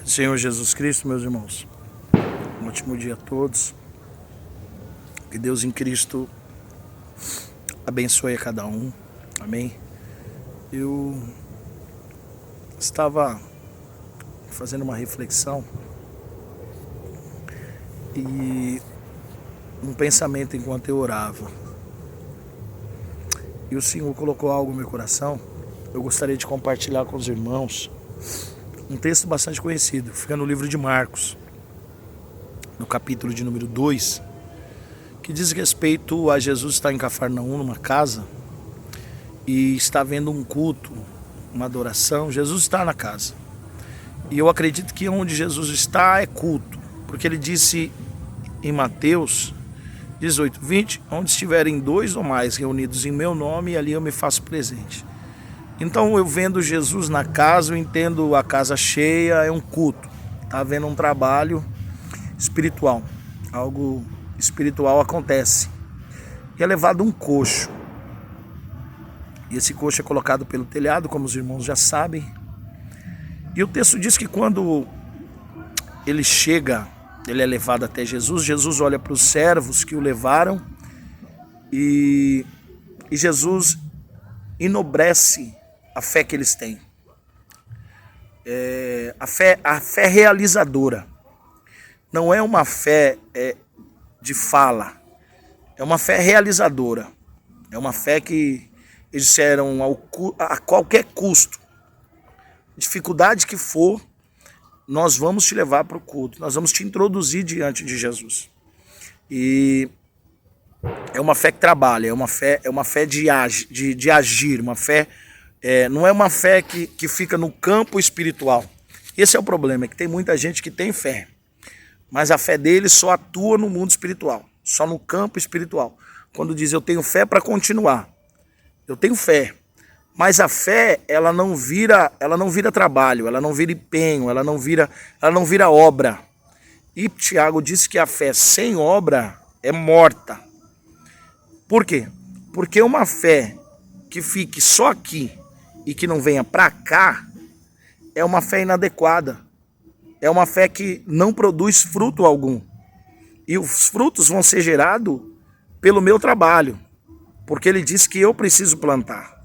Senhor Jesus Cristo, meus irmãos, um ótimo dia a todos. Que Deus em Cristo abençoe a cada um. Amém. Eu estava fazendo uma reflexão e um pensamento enquanto eu orava. E o Senhor colocou algo no meu coração. Eu gostaria de compartilhar com os irmãos um texto bastante conhecido. Fica no livro de Marcos, no capítulo de número 2, que diz respeito a Jesus estar em Cafarnaum, numa casa, e está havendo um culto, uma adoração. Jesus está na casa. E eu acredito que onde Jesus está é culto, porque ele disse em Mateus 18:20, onde estiverem 2 ou mais reunidos em meu nome, ali eu me faço presente. Então eu vendo Jesus na casa, eu entendo a casa cheia, é um culto. Está havendo um trabalho espiritual, algo espiritual acontece. E é levado um coxo. E esse coxo é colocado pelo telhado, como os irmãos já sabem. E o texto diz que quando ele chega, ele é levado até Jesus, Jesus olha para os servos que o levaram e Jesus enobrece a fé que eles têm. A fé realizadora. Não é uma fé de fala, é uma fé realizadora. É uma fé que eles disseram a qualquer custo, dificuldade que for, nós vamos te levar para o culto, nós vamos te introduzir diante de Jesus. E é uma fé que trabalha, é uma fé de agir, uma fé, não é uma fé que fica no campo espiritual. Esse é o problema, é que tem muita gente que tem fé, mas a fé dele só atua no mundo espiritual, só no campo espiritual. Quando diz eu tenho fé para continuar, eu tenho fé, mas a fé ela não vira trabalho, ela não vira empenho, ela não vira obra. E Tiago disse que a fé sem obra é morta. Por quê? Porque uma fé que fique só aqui e que não venha para cá é uma fé inadequada. É uma fé que não produz fruto algum. E os frutos vão ser gerados pelo meu trabalho. Porque ele diz que eu preciso plantar.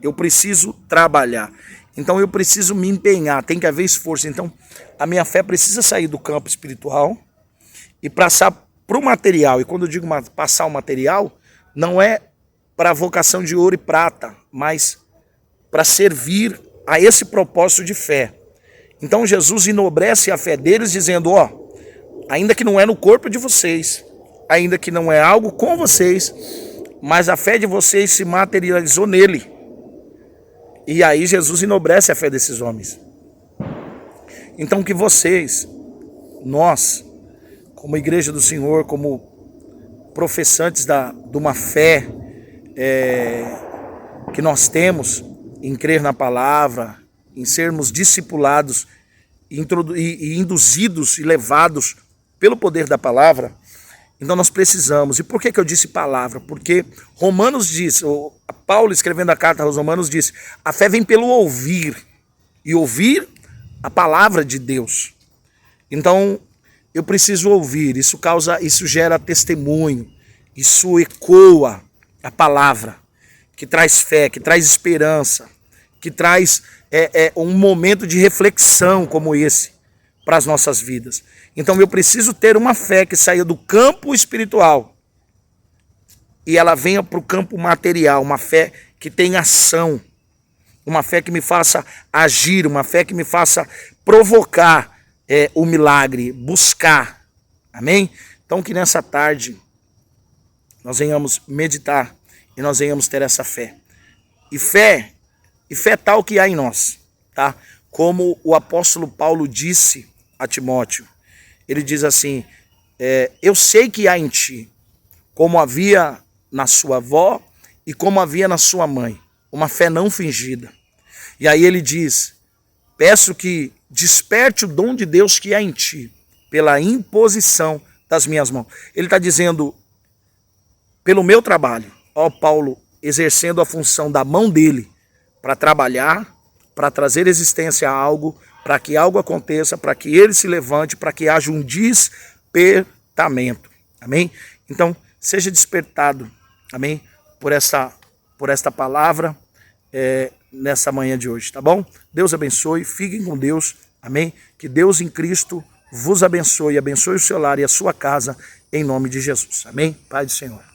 Eu preciso trabalhar. Então eu preciso me empenhar. Tem que haver esforço. Então a minha fé precisa sair do campo espiritual e passar para o material. E quando eu digo passar o material, não é para a vocação de ouro e prata, mas para servir a esse propósito de fé. Então Jesus enobrece a fé deles dizendo, ainda que não é no corpo de vocês, ainda que não é algo com vocês, mas a fé de vocês se materializou nele. E aí Jesus enobrece a fé desses homens. Então que vocês, nós, como igreja do Senhor, como professantes de uma fé que nós temos em crer na palavra, em sermos discipulados e induzidos e levados pelo poder da palavra, então nós precisamos. E por que eu disse palavra? Porque Romanos diz, Paulo escrevendo a carta aos Romanos diz, a fé vem pelo ouvir, e ouvir a palavra de Deus. Então eu preciso ouvir, isso gera testemunho, isso ecoa a palavra, que traz fé, que traz esperança, que traz um momento de reflexão como esse para as nossas vidas. Então eu preciso ter uma fé que saia do campo espiritual e ela venha para o campo material, uma fé que tenha ação, uma fé que me faça agir, uma fé que me faça provocar o milagre, buscar. Amém? Então que nessa tarde nós venhamos meditar e nós venhamos ter essa fé. E fé tal que há em nós, tá? Como o apóstolo Paulo disse a Timóteo, ele diz assim, eu sei que há em ti, como havia na sua avó e como havia na sua mãe, uma fé não fingida. E aí ele diz, peço que desperte o dom de Deus que há em ti, pela imposição das minhas mãos. Ele está dizendo, pelo meu trabalho, Paulo exercendo a função da mão dele para trabalhar, para trazer existência a algo, para que algo aconteça, para que ele se levante, para que haja um despertamento. Amém? Então, seja despertado, amém? Por esta palavra nessa manhã de hoje, tá bom? Deus abençoe, fiquem com Deus, amém? Que Deus em Cristo vos abençoe o seu lar e a sua casa, em nome de Jesus, amém? Pai do Senhor.